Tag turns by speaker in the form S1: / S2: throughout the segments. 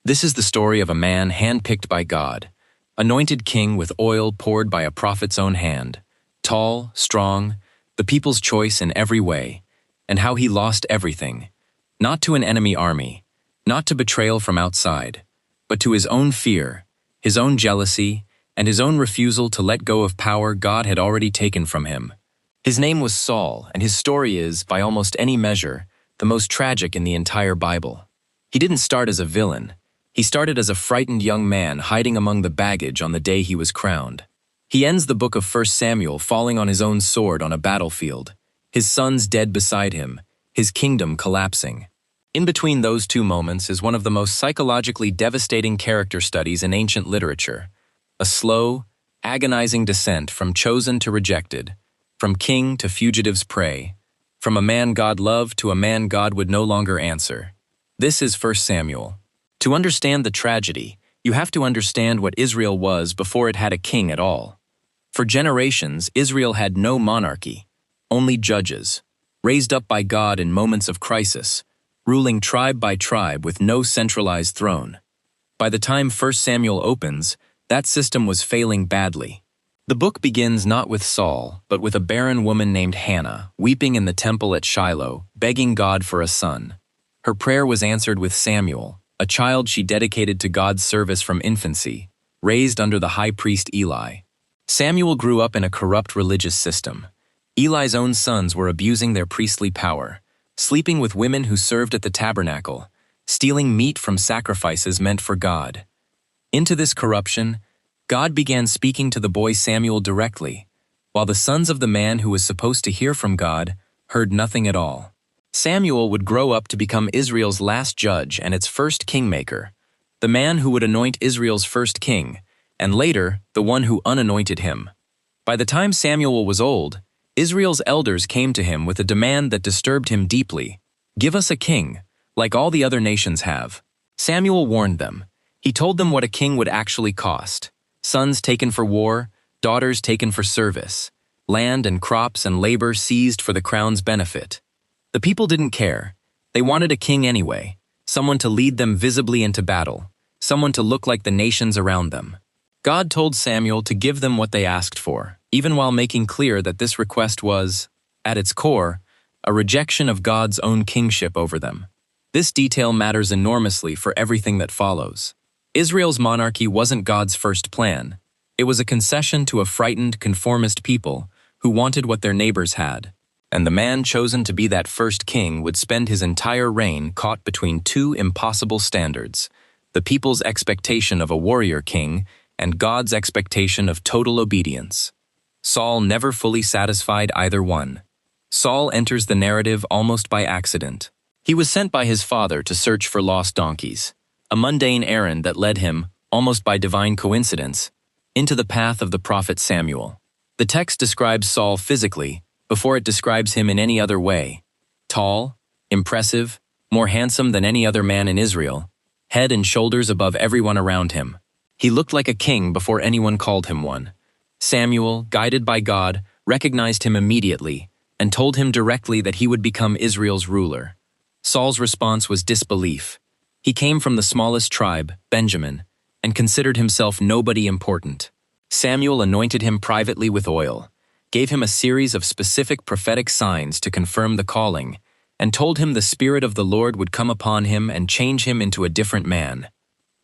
S1: This is the story of a man handpicked by God, anointed king with oil poured by a prophet's own hand, tall, strong, the people's choice in every way, and how he lost everything, not to an enemy army, not to betrayal from outside, but to his own fear, his own jealousy, and his own refusal to let go of power God had already taken from him. His name was Saul, and his story is, by almost any measure, the most tragic in the entire Bible. He didn't start as a villain. He started as a frightened young man hiding among the baggage on the day he was crowned. He ends the book of 1 Samuel falling on his own sword on a battlefield, his sons dead beside him, his kingdom collapsing. In between those two moments is one of the most psychologically devastating character studies in ancient literature, a slow, agonizing descent from chosen to rejected, from king to fugitive's prey, from a man God loved to a man God would no longer answer. This is 1 Samuel. To understand the tragedy, you have to understand what Israel was before it had a king at all. For generations, Israel had no monarchy, only judges, raised up by God in moments of crisis, ruling tribe by tribe with no centralized throne. By the time 1 Samuel opens, that system was failing badly. The book begins not with Saul, but with a barren woman named Hannah, weeping in the temple at Shiloh, begging God for a son. Her prayer was answered with Samuel, a child she dedicated to God's service from infancy, raised under the high priest Eli. Samuel grew up in a corrupt religious system. Eli's own sons were abusing their priestly power, sleeping with women who served at the tabernacle, stealing meat from sacrifices meant for God. Into this corruption, God began speaking to the boy Samuel directly, while the sons of the man who was supposed to hear from God heard nothing at all. Samuel would grow up to become Israel's last judge and its first kingmaker, the man who would anoint Israel's first king, and later, the one who unanointed him. By the time Samuel was old, Israel's elders came to him with a demand that disturbed him deeply. Give us a king, like all the other nations have. Samuel warned them. He told them what a king would actually cost: sons taken for war, daughters taken for service, land and crops and labor seized for the crown's benefit. The people didn't care. They wanted a king anyway, someone to lead them visibly into battle, someone to look like the nations around them. God told Samuel to give them what they asked for, even while making clear that this request was, at its core, a rejection of God's own kingship over them. This detail matters enormously for everything that follows. Israel's monarchy wasn't God's first plan. It was a concession to a frightened, conformist people who wanted what their neighbors had. And the man chosen to be that first king would spend his entire reign caught between two impossible standards: the people's expectation of a warrior king and God's expectation of total obedience. Saul never fully satisfied either one. Saul enters the narrative almost by accident. He was sent by his father to search for lost donkeys, a mundane errand that led him, almost by divine coincidence, into the path of the prophet Samuel. The text describes Saul physically before it describes him in any other way. Tall, impressive, more handsome than any other man in Israel, head and shoulders above everyone around him. He looked like a king before anyone called him one. Samuel, guided by God, recognized him immediately and told him directly that he would become Israel's ruler. Saul's response was disbelief. He came from the smallest tribe, Benjamin, and considered himself nobody important. Samuel anointed him privately with oil, gave him a series of specific prophetic signs to confirm the calling, and told him the Spirit of the Lord would come upon him and change him into a different man.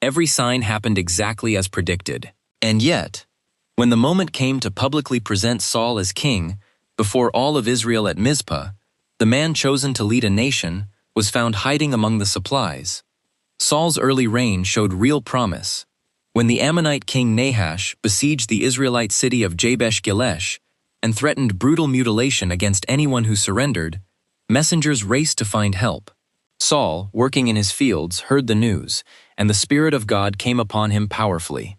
S1: Every sign happened exactly as predicted. And yet, when the moment came to publicly present Saul as king, before all of Israel at Mizpah, the man chosen to lead a nation was found hiding among the supplies. Saul's early reign showed real promise. When the Ammonite king Nahash besieged the Israelite city of Jabesh-Gilead and threatened brutal mutilation against anyone who surrendered, messengers raced to find help. Saul, working in his fields, heard the news, and the Spirit of God came upon him powerfully.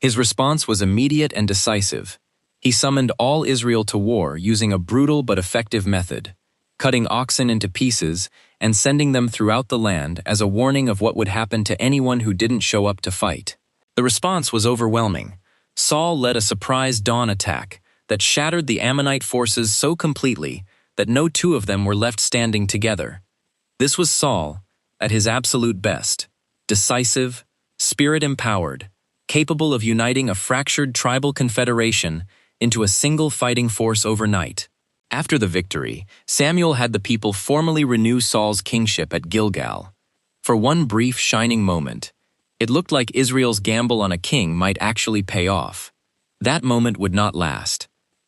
S1: His response was immediate and decisive. He summoned all Israel to war using a brutal but effective method, cutting oxen into pieces and sending them throughout the land as a warning of what would happen to anyone who didn't show up to fight. The response was overwhelming. Saul led a surprise dawn attack that shattered the Ammonite forces so completely that no two of them were left standing together. This was Saul, at his absolute best, decisive, spirit-empowered, capable of uniting a fractured tribal confederation into a single fighting force overnight. After the victory, Samuel had the people formally renew Saul's kingship at Gilgal. For one brief shining moment, it looked like Israel's gamble on a king might actually pay off. That moment would not last.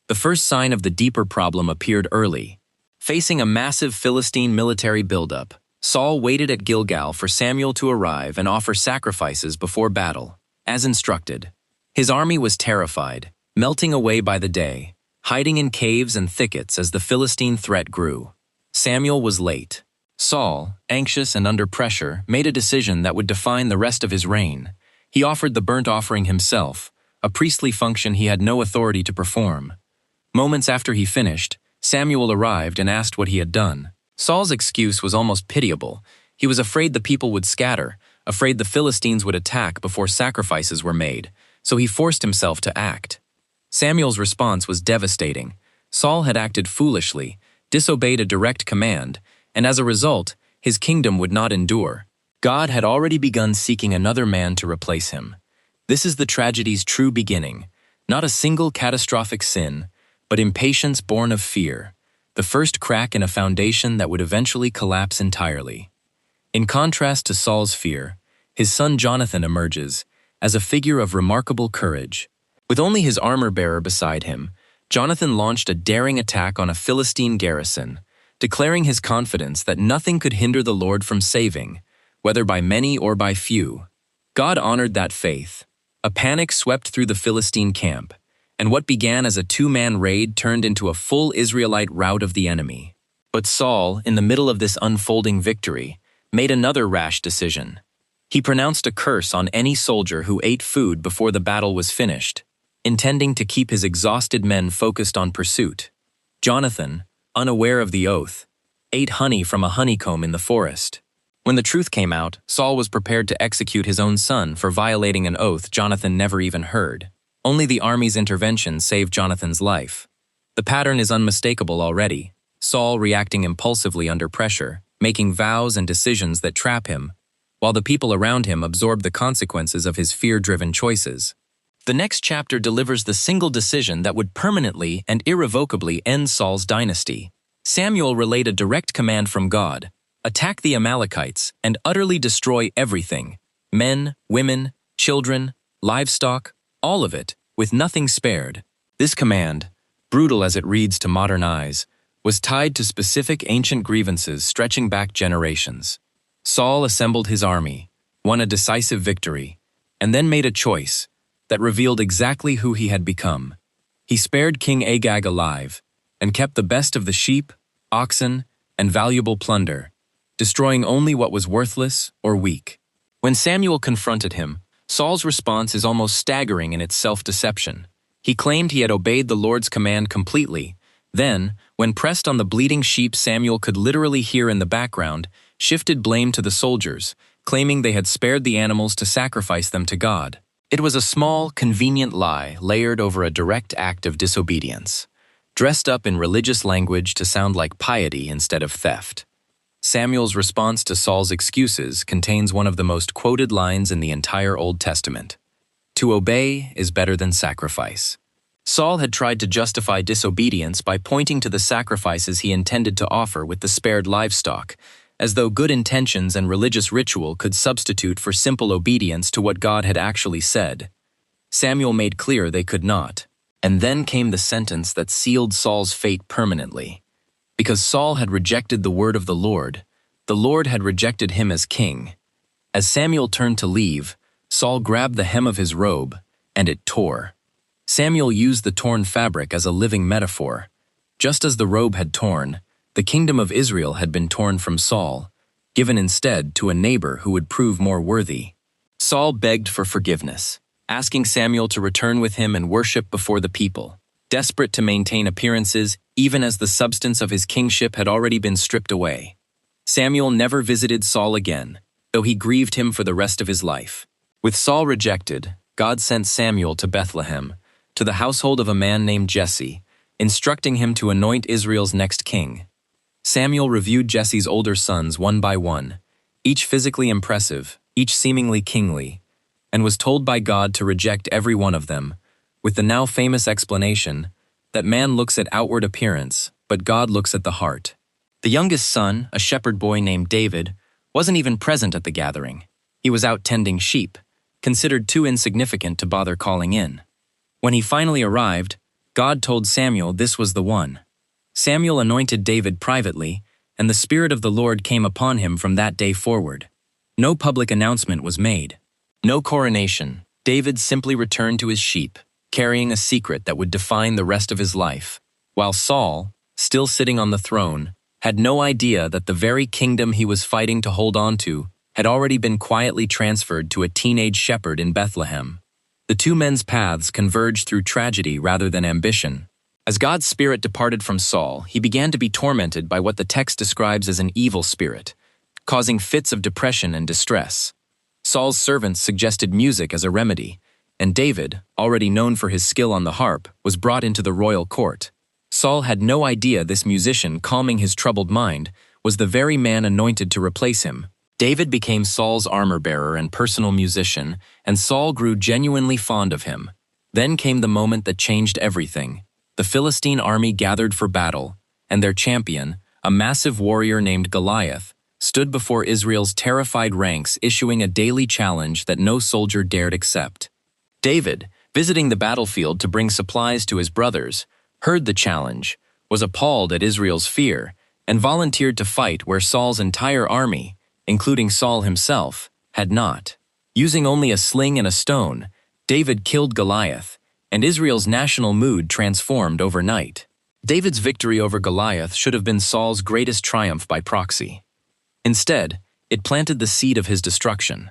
S1: The first sign of the deeper problem appeared early. Facing a massive Philistine military buildup, Saul waited at Gilgal for Samuel to arrive and offer sacrifices before battle, as instructed. His army was terrified, melting away by the day, hiding in caves and thickets as the Philistine threat grew. Samuel was late. Saul, anxious and under pressure, made a decision that would define the rest of his reign. He offered the burnt offering himself, a priestly function he had no authority to perform. Moments after he finished, Samuel arrived and asked what he had done. Saul's excuse was almost pitiable. He was afraid the people would scatter, afraid the Philistines would attack before sacrifices were made, so he forced himself to act. Samuel's response was devastating. Saul had acted foolishly, disobeyed a direct command, and as a result, his kingdom would not endure. God had already begun seeking another man to replace him. This is the tragedy's true beginning, not a single catastrophic sin, but impatience born of fear, the first crack in a foundation that would eventually collapse entirely. In contrast to Saul's fear, his son Jonathan emerges as a figure of remarkable courage. With only his armor-bearer beside him, Jonathan launched a daring attack on a Philistine garrison, declaring his confidence that nothing could hinder the Lord from saving, whether by many or by few. God honored that faith. A panic swept through the Philistine camp, and what began as a two-man raid turned into a full Israelite rout of the enemy. But Saul, in the middle of this unfolding victory, made another rash decision. He pronounced a curse on any soldier who ate food before the battle was finished, intending to keep his exhausted men focused on pursuit. Jonathan, unaware of the oath, ate honey from a honeycomb in the forest. When the truth came out, Saul was prepared to execute his own son for violating an oath Jonathan never even heard. Only the army's intervention saved Jonathan's life. The pattern is unmistakable already. Saul reacting impulsively under pressure, making vows and decisions that trap him, while the people around him absorb the consequences of his fear-driven choices. The next chapter delivers the single decision that would permanently and irrevocably end Saul's dynasty. Samuel relayed a direct command from God: attack the Amalekites and utterly destroy everything, men, women, children, livestock, all of it, with nothing spared. This command, brutal as it reads to modern eyes, was tied to specific ancient grievances stretching back generations. Saul assembled his army, won a decisive victory, and then made a choice that revealed exactly who he had become. He spared King Agag alive and kept the best of the sheep, oxen, and valuable plunder, destroying only what was worthless or weak. When Samuel confronted him, Saul's response is almost staggering in its self-deception. He claimed he had obeyed the Lord's command completely. Then, when pressed on the bleating sheep Samuel could literally hear in the background, shifted blame to the soldiers, claiming they had spared the animals to sacrifice them to God. It was a small, convenient lie layered over a direct act of disobedience, dressed up in religious language to sound like piety instead of theft. Samuel's response to Saul's excuses contains one of the most quoted lines in the entire Old Testament: "To obey is better than sacrifice." Saul had tried to justify disobedience by pointing to the sacrifices he intended to offer with the spared livestock, as though good intentions and religious ritual could substitute for simple obedience to what God had actually said. Samuel made clear they could not. And then came the sentence that sealed Saul's fate permanently. Because Saul had rejected the word of the Lord had rejected him as king. As Samuel turned to leave, Saul grabbed the hem of his robe, and it tore. Samuel used the torn fabric as a living metaphor. Just as the robe had torn, the kingdom of Israel had been torn from Saul, given instead to a neighbor who would prove more worthy. Saul begged for forgiveness, asking Samuel to return with him and worship before the people, desperate to maintain appearances even as the substance of his kingship had already been stripped away. Samuel never visited Saul again, though he grieved him for the rest of his life. With Saul rejected, God sent Samuel to Bethlehem, to the household of a man named Jesse, instructing him to anoint Israel's next king. Samuel reviewed Jesse's older sons one by one, each physically impressive, each seemingly kingly, and was told by God to reject every one of them, with the now famous explanation that man looks at outward appearance, but God looks at the heart. The youngest son, a shepherd boy named David, wasn't even present at the gathering. He was out tending sheep, considered too insignificant to bother calling in. When he finally arrived, God told Samuel this was the one. Samuel anointed David privately, and the Spirit of the Lord came upon him from that day forward. No public announcement was made. No coronation. David simply returned to his sheep, carrying a secret that would define the rest of his life, while Saul, still sitting on the throne, had no idea that the very kingdom he was fighting to hold on to had already been quietly transferred to a teenage shepherd in Bethlehem. The two men's paths converged through tragedy rather than ambition. As God's spirit departed from Saul, he began to be tormented by what the text describes as an evil spirit, causing fits of depression and distress. Saul's servants suggested music as a remedy, and David, already known for his skill on the harp, was brought into the royal court. Saul had no idea this musician calming his troubled mind was the very man anointed to replace him. David became Saul's armor-bearer and personal musician, and Saul grew genuinely fond of him. Then came the moment that changed everything. The Philistine army gathered for battle, and their champion, a massive warrior named Goliath, stood before Israel's terrified ranks, issuing a daily challenge that no soldier dared accept. David, visiting the battlefield to bring supplies to his brothers, heard the challenge, was appalled at Israel's fear, and volunteered to fight where Saul's entire army, including Saul himself, had not. Using only a sling and a stone, David killed Goliath, and Israel's national mood transformed overnight. David's victory over Goliath should have been Saul's greatest triumph by proxy. Instead, it planted the seed of his destruction.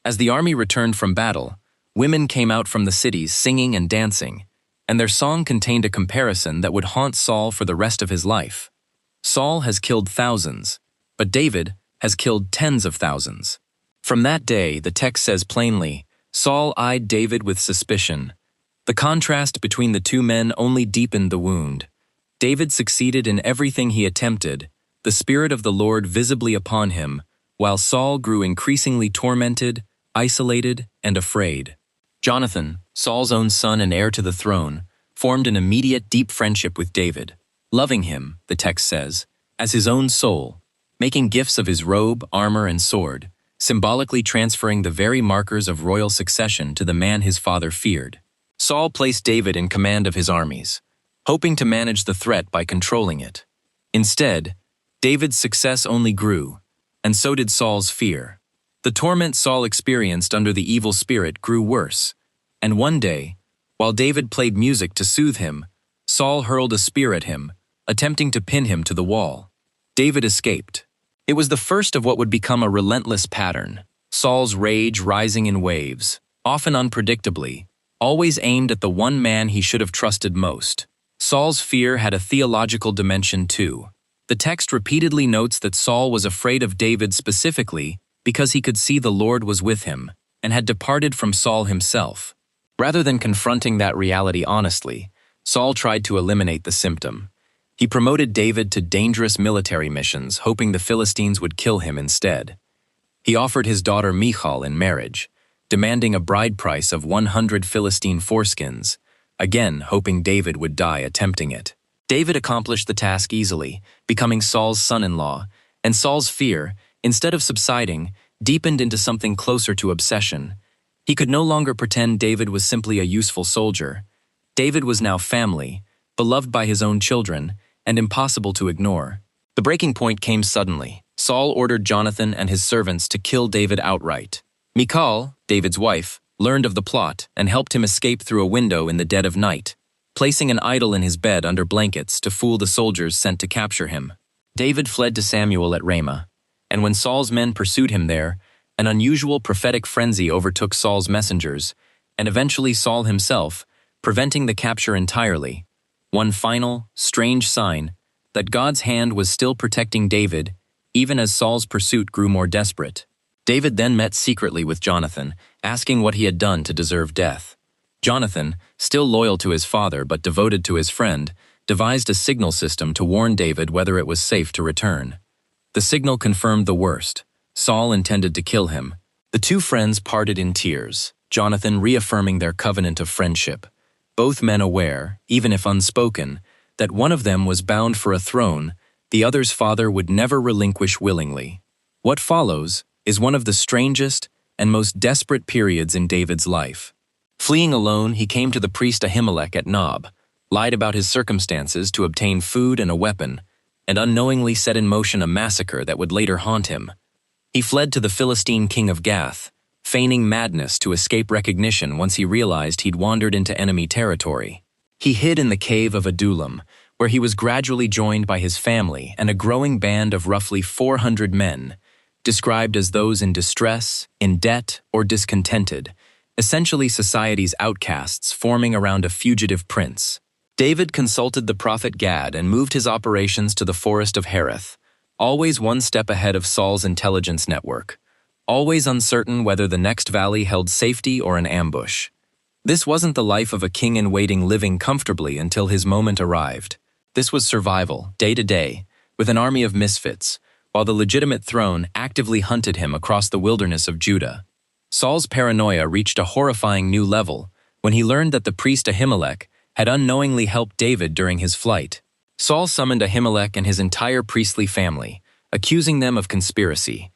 S1: As the army returned from battle, women came out from the cities singing and dancing, and their song contained a comparison that would haunt Saul for the rest of his life. Saul has killed thousands, but David has killed tens of thousands. From that day, the text says plainly, Saul eyed David with suspicion. The contrast between the two men only deepened the wound. David succeeded in everything he attempted, the Spirit of the Lord visibly upon him, while Saul grew increasingly tormented, isolated, and afraid. Jonathan, Saul's own son and heir to the throne, formed an immediate deep friendship with David, loving him, the text says, as his own soul, making gifts of his robe, armor, and sword, symbolically transferring the very markers of royal succession to the man his father feared. Saul placed David in command of his armies, hoping to manage the threat by controlling it. Instead, David's success only grew, and so did Saul's fear. The torment Saul experienced under the evil spirit grew worse, and one day, while David played music to soothe him, Saul hurled a spear at him, attempting to pin him to the wall. David escaped. It was the first of what would become a relentless pattern, Saul's rage rising in waves, often unpredictably, always aimed at the one man he should have trusted most. Saul's fear had a theological dimension too. The text repeatedly notes that Saul was afraid of David specifically because he could see the Lord was with him and had departed from Saul himself. Rather than confronting that reality honestly, Saul tried to eliminate the symptom. He promoted David to dangerous military missions, hoping the Philistines would kill him instead. He offered his daughter Michal in marriage, demanding a bride price of 100 Philistine foreskins, again hoping David would die attempting it. David accomplished the task easily, becoming Saul's son-in-law, and Saul's fear, instead of subsiding, deepened into something closer to obsession. He could no longer pretend David was simply a useful soldier. David was now family, beloved by his own children, and impossible to ignore. The breaking point came suddenly. Saul ordered Jonathan and his servants to kill David outright. Michal, David's wife, learned of the plot and helped him escape through a window in the dead of night, placing an idol in his bed under blankets to fool the soldiers sent to capture him. David fled to Samuel at Ramah, and when Saul's men pursued him there, an unusual prophetic frenzy overtook Saul's messengers, and eventually Saul himself, preventing the capture entirely. One final, strange sign that God's hand was still protecting David, even as Saul's pursuit grew more desperate. David then met secretly with Jonathan, asking what he had done to deserve death. Jonathan, still loyal to his father but devoted to his friend, devised a signal system to warn David whether it was safe to return. The signal confirmed the worst. Saul intended to kill him. The two friends parted in tears, Jonathan reaffirming their covenant of friendship, both men aware, even if unspoken, that one of them was bound for a throne the other's father would never relinquish willingly. What follows is one of the strangest and most desperate periods in David's life. Fleeing alone, he came to the priest Ahimelech at Nob, lied about his circumstances to obtain food and a weapon, and unknowingly set in motion a massacre that would later haunt him. He fled to the Philistine king of Gath, feigning madness to escape recognition once he realized he'd wandered into enemy territory. He hid in the cave of Adullam, where he was gradually joined by his family and a growing band of roughly 400 men, described as those in distress, in debt, or discontented, essentially society's outcasts forming around a fugitive prince. David consulted the prophet Gad and moved his operations to the forest of Hereth, always one step ahead of Saul's intelligence network, always uncertain whether the next valley held safety or an ambush. This wasn't the life of a king-in-waiting living comfortably until his moment arrived. This was survival, day to day, with an army of misfits, while the legitimate throne actively hunted him across the wilderness of Judah. Saul's paranoia reached a horrifying new level when he learned that the priest Ahimelech had unknowingly helped David during his flight. Saul summoned Ahimelech and his entire priestly family, accusing them of conspiracy.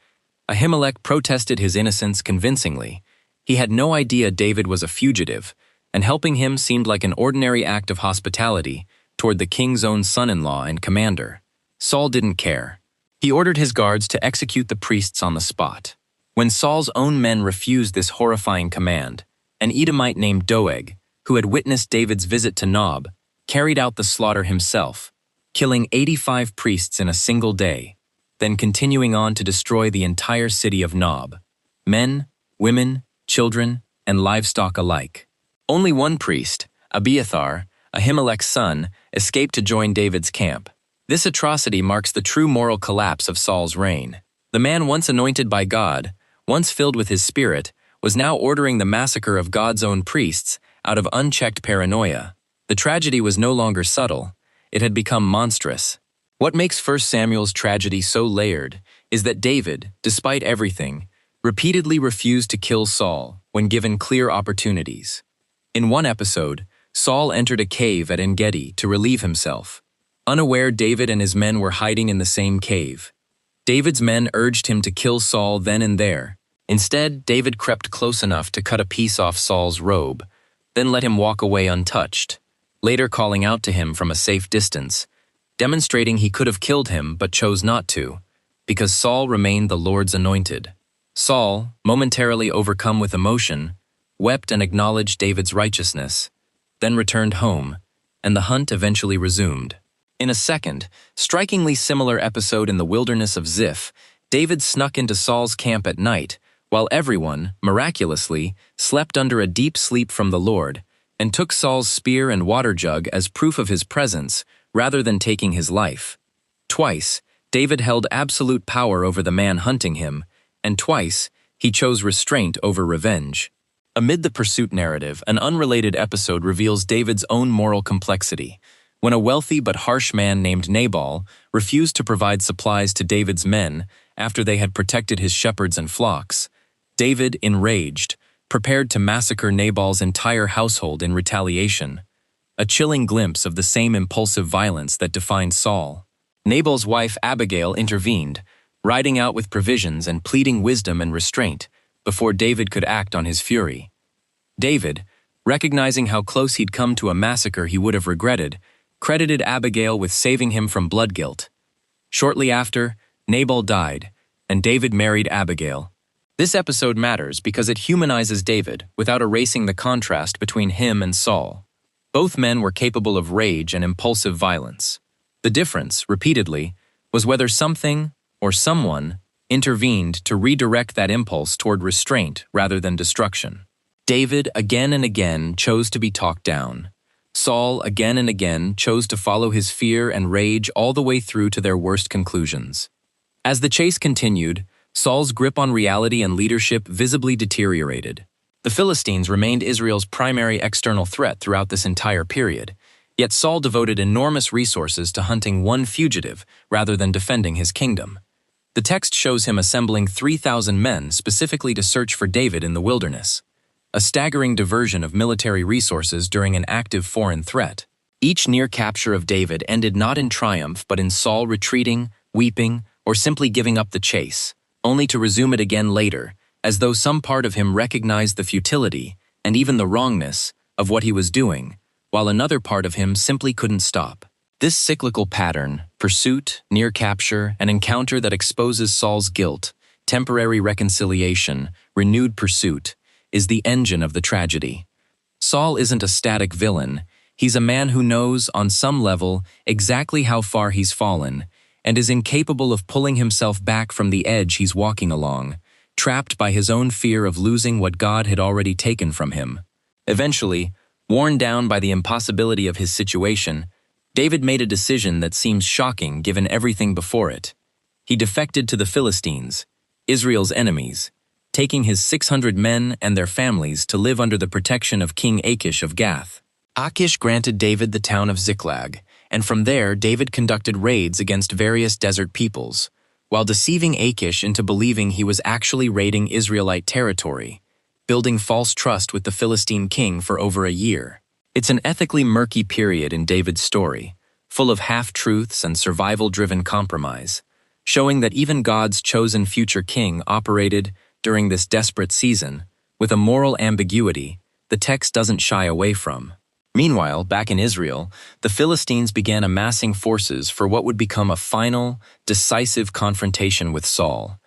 S1: Ahimelech protested his innocence convincingly. He had no idea David was a fugitive, and helping him seemed like an ordinary act of hospitality toward the king's own son-in-law and commander. Saul didn't care. He ordered his guards to execute the priests on the spot. When Saul's own men refused this horrifying command, an Edomite named Doeg, who had witnessed David's visit to Nob, carried out the slaughter himself, killing 85 priests in a single day, then continuing on to destroy the entire city of Nob, men, women, children, and livestock alike. Only one priest, Abiathar, Ahimelech's son, escaped to join David's camp. This atrocity marks the true moral collapse of Saul's reign. The man once anointed by God, once filled with his spirit, was now ordering the massacre of God's own priests out of unchecked paranoia. The tragedy was no longer subtle. It had become monstrous. What makes 1 Samuel's tragedy so layered is that David, despite everything, repeatedly refused to kill Saul when given clear opportunities. In one episode, Saul entered a cave at En-Gedi to relieve himself. Unaware David and his men were hiding in the same cave. David's men urged him to kill Saul then and there. Instead, David crept close enough to cut a piece off Saul's robe, then let him walk away untouched, later calling out to him from a safe distance, demonstrating he could have killed him but chose not to, because Saul remained the Lord's anointed. Saul, momentarily overcome with emotion, wept and acknowledged David's righteousness, then returned home, and the hunt eventually resumed. In a second, strikingly similar episode in the wilderness of Ziph, David snuck into Saul's camp at night, while everyone, miraculously, slept under a deep sleep from the Lord, and took Saul's spear and water jug as proof of his presence rather than taking his life. Twice, David held absolute power over the man hunting him, and twice, he chose restraint over revenge. Amid the pursuit narrative, an unrelated episode reveals David's own moral complexity. When a wealthy but harsh man named Nabal refused to provide supplies to David's men after they had protected his shepherds and flocks, David, enraged, prepared to massacre Nabal's entire household in retaliation, a chilling glimpse of the same impulsive violence that defined Saul. Nabal's wife Abigail intervened, riding out with provisions and pleading wisdom and restraint before David could act on his fury. David, recognizing how close he'd come to a massacre he would have regretted, credited Abigail with saving him from blood guilt. Shortly after, Nabal died, and David married Abigail. This episode matters because it humanizes David without erasing the contrast between him and Saul. Both men were capable of rage and impulsive violence. The difference, repeatedly, was whether something or someone intervened to redirect that impulse toward restraint rather than destruction. David again and again chose to be talked down. Saul again and again chose to follow his fear and rage all the way through to their worst conclusions. As the chase continued, Saul's grip on reality and leadership visibly deteriorated. The Philistines remained Israel's primary external threat throughout this entire period, yet Saul devoted enormous resources to hunting one fugitive rather than defending his kingdom. The text shows him assembling 3,000 men specifically to search for David in the wilderness, a staggering diversion of military resources during an active foreign threat. Each near capture of David ended not in triumph but in Saul retreating, weeping, or simply giving up the chase, only to resume it again later, as though some part of him recognized the futility and even the wrongness of what he was doing, while another part of him simply couldn't stop. This cyclical pattern, pursuit, near capture, an encounter that exposes Saul's guilt, temporary reconciliation, renewed pursuit, is the engine of the tragedy. Saul isn't a static villain. He's a man who knows, on some level, exactly how far he's fallen, and is incapable of pulling himself back from the edge he's walking along, trapped by his own fear of losing what God had already taken from him. Eventually, worn down by the impossibility of his situation, David made a decision that seems shocking given everything before it. He defected to the Philistines, Israel's enemies, taking his 600 men and their families to live under the protection of King Achish of Gath. Achish granted David the town of Ziklag, and from there David conducted raids against various desert peoples, while deceiving Achish into believing he was actually raiding Israelite territory, building false trust with the Philistine king for over a year. It's an ethically murky period in David's story, full of half-truths and survival-driven compromise, showing that even God's chosen future king operated, during this desperate season, with a moral ambiguity the text doesn't shy away from. Meanwhile, back in Israel, the Philistines began amassing forces for what would become a final, decisive confrontation with Saul.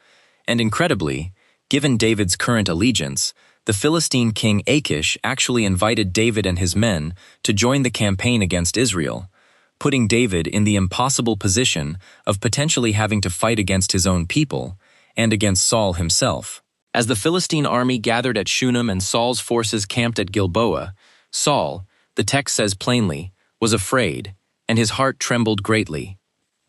S1: And incredibly, given David's current allegiance, the Philistine king Achish actually invited David and his men to join the campaign against Israel, putting David in the impossible position of potentially having to fight against his own people and against Saul himself. As the Philistine army gathered at Shunem and Saul's forces camped at Gilboa, Saul, the text says plainly, was afraid, and his heart trembled greatly.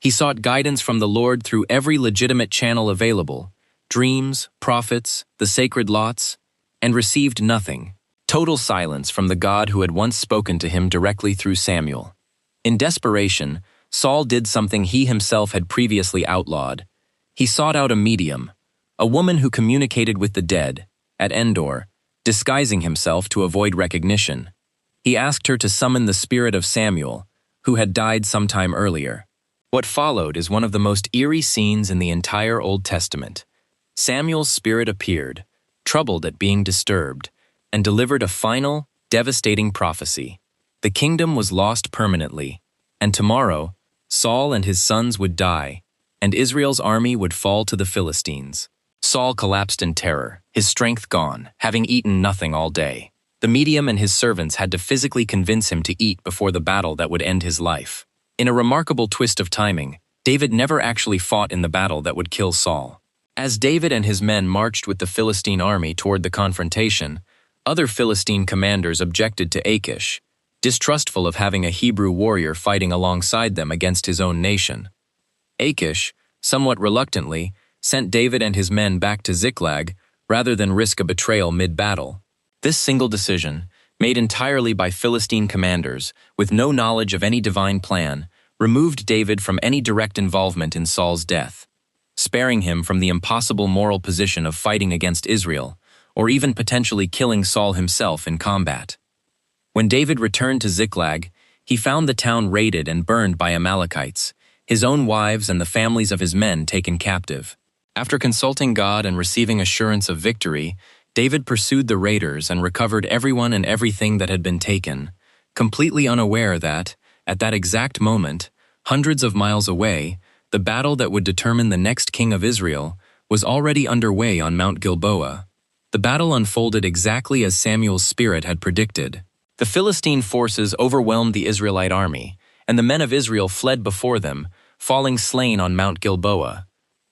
S1: He sought guidance from the Lord through every legitimate channel available, dreams, prophets, the sacred lots, and received nothing. Total silence from the God who had once spoken to him directly through Samuel. In desperation, Saul did something he himself had previously outlawed. He sought out a medium, a woman who communicated with the dead, at Endor, disguising himself to avoid recognition. He asked her to summon the spirit of Samuel, who had died sometime earlier. What followed is one of the most eerie scenes in the entire Old Testament. Samuel's spirit appeared, troubled at being disturbed, and delivered a final, devastating prophecy. The kingdom was lost permanently, and tomorrow, Saul and his sons would die, and Israel's army would fall to the Philistines. Saul collapsed in terror, his strength gone, having eaten nothing all day. The medium and his servants had to physically convince him to eat before the battle that would end his life. In a remarkable twist of timing, David never actually fought in the battle that would kill Saul. As David and his men marched with the Philistine army toward the confrontation, other Philistine commanders objected to Achish, distrustful of having a Hebrew warrior fighting alongside them against his own nation. Achish, somewhat reluctantly, sent David and his men back to Ziklag rather than risk a betrayal mid-battle. This single decision, made entirely by Philistine commanders with no knowledge of any divine plan, removed David from any direct involvement in Saul's death, sparing him from the impossible moral position of fighting against Israel, or even potentially killing Saul himself in combat. When David returned to Ziklag, he found the town raided and burned by Amalekites, his own wives and the families of his men taken captive. After consulting God and receiving assurance of victory, David pursued the raiders and recovered everyone and everything that had been taken, completely unaware that, at that exact moment, hundreds of miles away, the battle that would determine the next king of Israel was already underway on Mount Gilboa. The battle unfolded exactly as Samuel's spirit had predicted. The Philistine forces overwhelmed the Israelite army, and the men of Israel fled before them, falling slain on Mount Gilboa.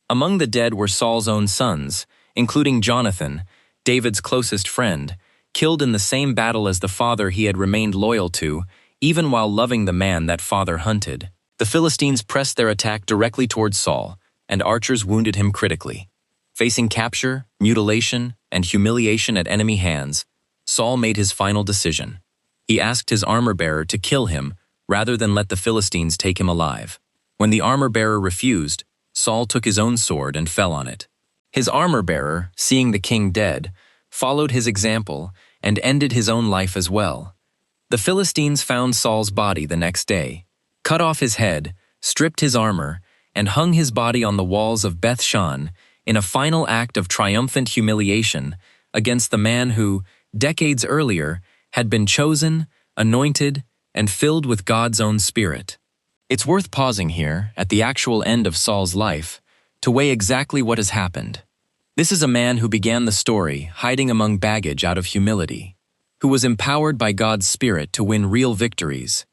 S1: Among the dead were Saul's own sons, including Jonathan, David's closest friend, killed in the same battle as the father he had remained loyal to, even while loving the man that father hunted. The Philistines pressed their attack directly towards Saul, and archers wounded him critically. Facing capture, mutilation, and humiliation at enemy hands, Saul made his final decision. He asked his armor-bearer to kill him rather than let the Philistines take him alive. When the armor-bearer refused, Saul took his own sword and fell on it. His armor-bearer, seeing the king dead, followed his example and ended his own life as well. The Philistines found Saul's body the next day, cut off his head, stripped his armor, and hung his body on the walls of Beth-shan in a final act of triumphant humiliation against the man who, decades earlier, had been chosen, anointed, and filled with God's own Spirit. It's worth pausing here, at the actual end of Saul's life, to weigh exactly what has happened. This is a man who began the story hiding among baggage out of humility, who was empowered by God's Spirit to win real victories,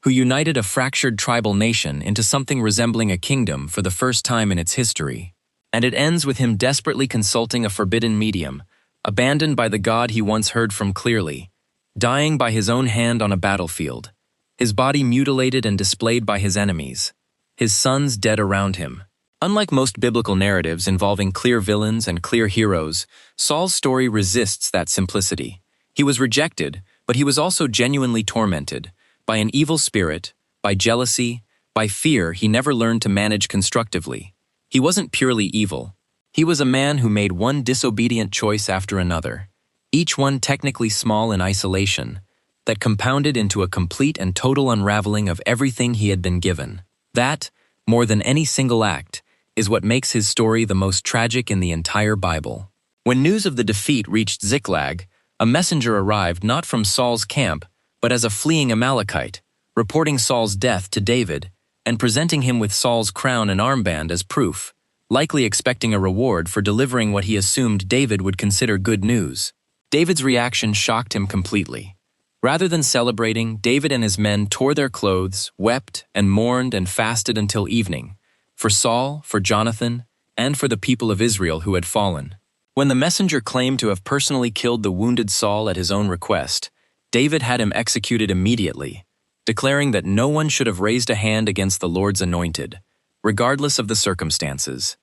S1: who united a fractured tribal nation into something resembling a kingdom for the first time in its history. And it ends with him desperately consulting a forbidden medium, abandoned by the God he once heard from clearly, dying by his own hand on a battlefield, his body mutilated and displayed by his enemies, his sons dead around him. Unlike most biblical narratives involving clear villains and clear heroes, Saul's story resists that simplicity. He was rejected, but he was also genuinely tormented by an evil spirit, by jealousy, by fear he never learned to manage constructively. He wasn't purely evil. He was a man who made one disobedient choice after another, each one technically small in isolation, that compounded into a complete and total unraveling of everything he had been given. That, more than any single act, is what makes his story the most tragic in the entire Bible. When news of the defeat reached Ziklag, a messenger arrived not from Saul's camp, but as a fleeing Amalekite, reporting Saul's death to David and presenting him with Saul's crown and armband as proof, likely expecting a reward for delivering what he assumed David would consider good news. David's reaction shocked him completely. Rather than celebrating, David and his men tore their clothes, wept, and mourned and fasted until evening, for Saul, for Jonathan, and for the people of Israel who had fallen. When the messenger claimed to have personally killed the wounded Saul at his own request, David had him executed immediately, declaring that no one should have raised a hand against the Lord's anointed, regardless of the circumstances.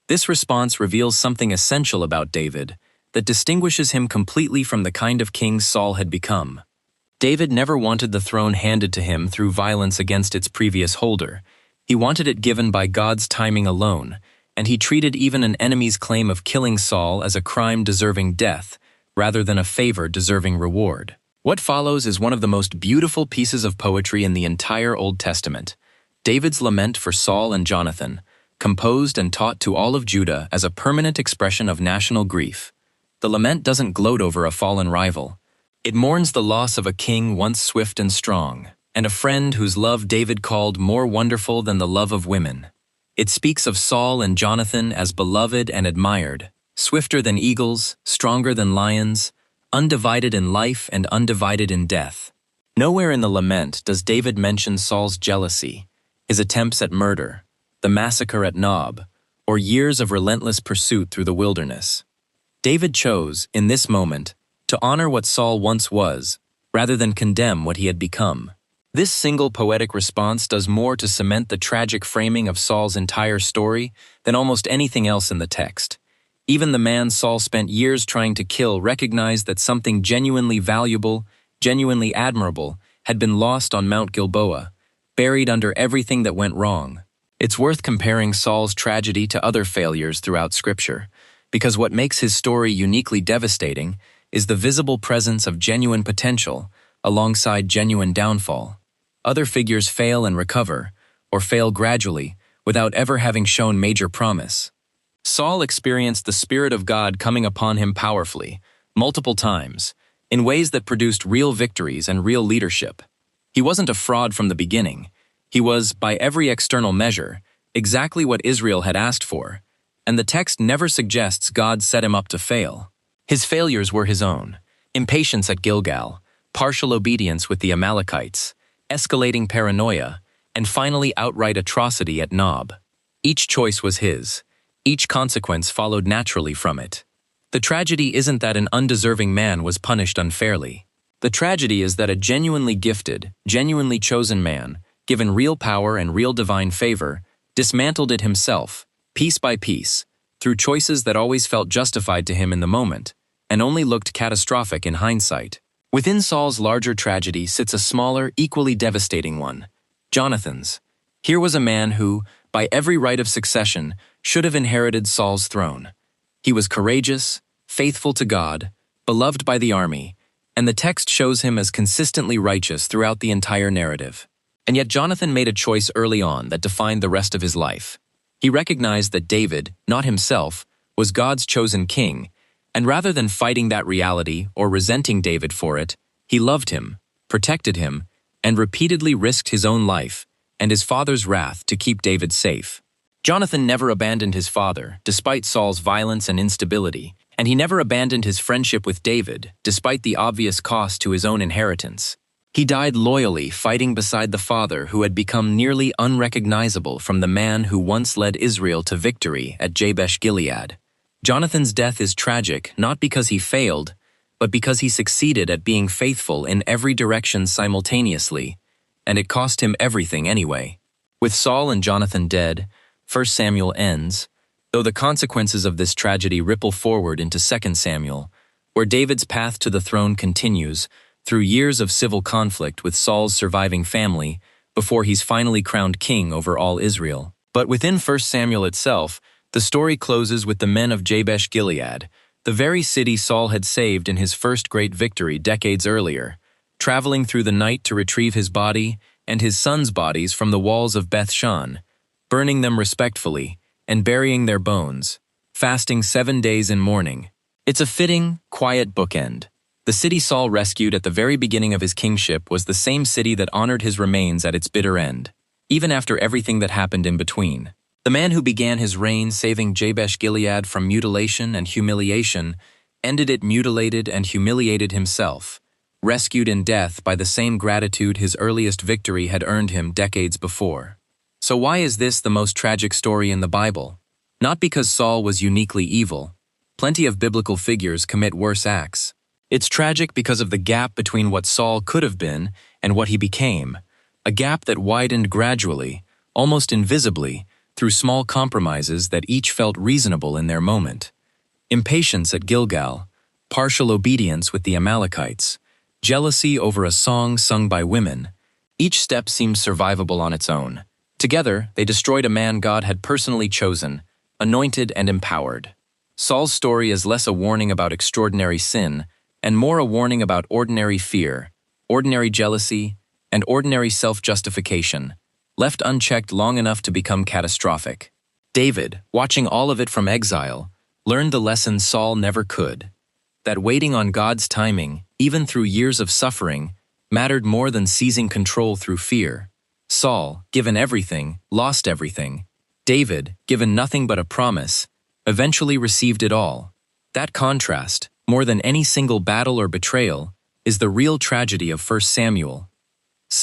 S1: This response reveals something essential about David that distinguishes him completely from the kind of king Saul had become. David never wanted the throne handed to him through violence against its previous holder. He wanted it given by God's timing alone, and he treated even an enemy's claim of killing Saul as a crime deserving death, rather than a favor deserving reward. What follows is one of the most beautiful pieces of poetry in the entire Old Testament, David's lament for Saul and Jonathan, composed and taught to all of Judah as a permanent expression of national grief. The lament doesn't gloat over a fallen rival. It mourns the loss of a king once swift and strong, and a friend whose love David called more wonderful than the love of women. It speaks of Saul and Jonathan as beloved and admired, swifter than eagles, stronger than lions, undivided in life and undivided in death. Nowhere in the lament does David mention Saul's jealousy, his attempts at murder, the massacre at Nob, or years of relentless pursuit through the wilderness. David chose, in this moment, to honor what Saul once was, rather than condemn what he had become. This single poetic response does more to cement the tragic framing of Saul's entire story than almost anything else in the text. Even the man Saul spent years trying to kill recognized that something genuinely valuable, genuinely admirable, had been lost on Mount Gilboa, buried under everything that went wrong. It's worth comparing Saul's tragedy to other failures throughout Scripture, because what makes his story uniquely devastating is the visible presence of genuine potential alongside genuine downfall. Other figures fail and recover, or fail gradually, without ever having shown major promise. Saul experienced the Spirit of God coming upon him powerfully, multiple times, in ways that produced real victories and real leadership. He wasn't a fraud from the beginning. He was, by every external measure, exactly what Israel had asked for, and the text never suggests God set him up to fail. His failures were his own: impatience at Gilgal, partial obedience with the Amalekites, escalating paranoia, and finally outright atrocity at Nob. Each choice was his. Each consequence followed naturally from it. The tragedy isn't that an undeserving man was punished unfairly. The tragedy is that a genuinely gifted, genuinely chosen man, given real power and real divine favor, dismantled it himself, piece by piece, through choices that always felt justified to him in the moment, and only looked catastrophic in hindsight. Within Saul's larger tragedy sits a smaller, equally devastating one: Jonathan's. Here was a man who, by every right of succession, should have inherited Saul's throne. He was courageous, faithful to God, beloved by the army, and the text shows him as consistently righteous throughout the entire narrative. And yet Jonathan made a choice early on that defined the rest of his life. He recognized that David, not himself, was God's chosen king, and rather than fighting that reality or resenting David for it, he loved him, protected him, and repeatedly risked his own life and his father's wrath to keep David safe. Jonathan never abandoned his father, despite Saul's violence and instability, and he never abandoned his friendship with David, despite the obvious cost to his own inheritance. He died loyally, fighting beside the father who had become nearly unrecognizable from the man who once led Israel to victory at Jabesh Gilead. Jonathan's death is tragic not because he failed, but because he succeeded at being faithful in every direction simultaneously, and it cost him everything anyway. With Saul and Jonathan dead, 1 Samuel ends, though the consequences of this tragedy ripple forward into 2 Samuel, where David's path to the throne continues through years of civil conflict with Saul's surviving family before he's finally crowned king over all Israel. But within 1 Samuel itself, the story closes with the men of Jabesh Gilead, the very city Saul had saved in his first great victory decades earlier, traveling through the night to retrieve his body and his sons' bodies from the walls of Beth-shan, burning them respectfully and burying their bones, fasting 7 days and mourning. It's a fitting, quiet bookend. The city Saul rescued at the very beginning of his kingship was the same city that honored his remains at its bitter end, even after everything that happened in between. The man who began his reign saving Jabesh Gilead from mutilation and humiliation ended it mutilated and humiliated himself, rescued in death by the same gratitude his earliest victory had earned him decades before. So why is this the most tragic story in the Bible? Not because Saul was uniquely evil. Plenty of biblical figures commit worse acts. It's tragic because of the gap between what Saul could have been and what he became, a gap that widened gradually, almost invisibly, through small compromises that each felt reasonable in their moment. Impatience at Gilgal, partial obedience with the Amalekites, jealousy over a song sung by women. Each step seemed survivable on its own. Together, they destroyed a man God had personally chosen, anointed and empowered. Saul's story is less a warning about extraordinary sin and more a warning about ordinary fear, ordinary jealousy, and ordinary self-justification, left unchecked long enough to become catastrophic. David, watching all of it from exile, learned the lesson Saul never could, that waiting on God's timing, even through years of suffering, mattered more than seizing control through fear. Saul, given everything, lost everything. David, given nothing but a promise, eventually received it all. That contrast, more than any single battle or betrayal, is the real tragedy of 1 Samuel.